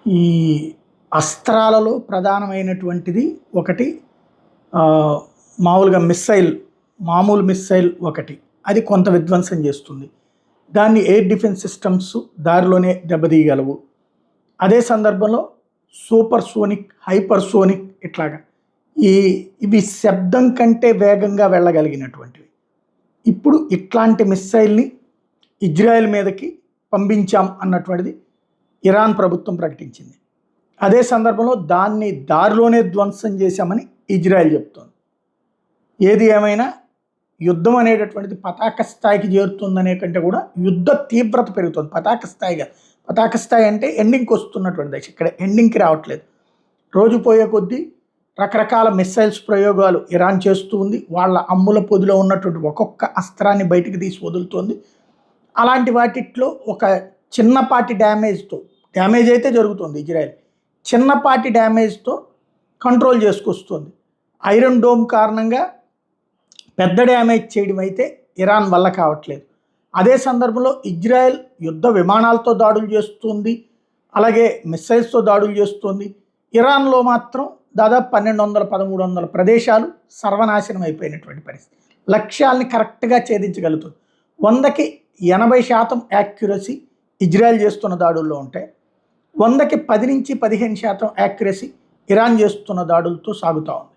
ఈ అస్త్రాలలో ప్రధానమైనటువంటిది ఒకటి మామూలుగా మామూలు మిస్సైల్ ఒకటి. అది కొంత విధ్వంసం చేస్తుంది. దాన్ని ఎయిర్ డిఫెన్స్ సిస్టమ్స్ దారిలోనే దెబ్బతీయగలవు. అదే సందర్భంలో సూపర్ సోనిక్, హైపర్ సోనిక్ ఇట్లాగా ఇవి శబ్దం కంటే వేగంగా వెళ్ళగలిగినటువంటివి. ఇప్పుడు ఇట్లాంటి మిస్సైల్ని ఇజ్రాయెల్ మీదకి పంపించాం అన్నటువంటిది ఇరాన్ ప్రభుత్వం ప్రకటించింది. అదే సందర్భంలో దాన్ని దారిలోనే ధ్వంసం చేశామని ఇజ్రాయెల్ చెప్తోంది. ఏది ఏమైనా యుద్ధం అనేటటువంటిది పతాక స్థాయికి చేరుతుందనే కంటే కూడా యుద్ధ తీవ్రత పెరుగుతుంది. పతాక స్థాయి అంటే ఎండింగ్కి వస్తున్నటువంటి దశ. ఇక్కడ ఎండింగ్కి రావట్లేదు. రోజు పోయే కొద్దీ రకరకాల మిస్సైల్స్ ప్రయోగాలు ఇరాన్ చేస్తూ ఉంది. వాళ్ళ అమ్ముల పొదిలో ఉన్నటువంటి ఒక్కొక్క అస్త్రాన్ని బయటికి తీసి వదులుతోంది. అలాంటి వాటిట్లో ఒక చిన్నపాటి డ్యామేజ్ అయితే జరుగుతుంది. ఇజ్రాయెల్ చిన్నపాటి డ్యామేజ్తో కంట్రోల్ చేసుకొస్తుంది. ఐరన్ డోమ్ కారణంగా పెద్ద డ్యామేజ్ చేయడం అయితే ఇరాన్ వల్ల కావట్లేదు. అదే సందర్భంలో ఇజ్రాయెల్ యుద్ధ విమానాలతో దాడులు చేస్తుంది, అలాగే మిస్సైల్స్తో దాడులు చేస్తుంది. ఇరాన్లో మాత్రం దాదాపు 1200-1300 ప్రదేశాలు సర్వనాశనం అయిపోయినటువంటి పరిస్థితి. లక్ష్యాల్ని కరెక్ట్గా ఛేదించగలుగుతుంది. 100కి 80% యాక్యురసీ ఇజ్రాయెల్ చేస్తున్న దాడుల్లో ఉంటాయి. 100కి 10 నుంచి 15% యాక్యురసీ ఇరాన్ చేస్తున్న దాడులతో సాగుతూ ఉంది.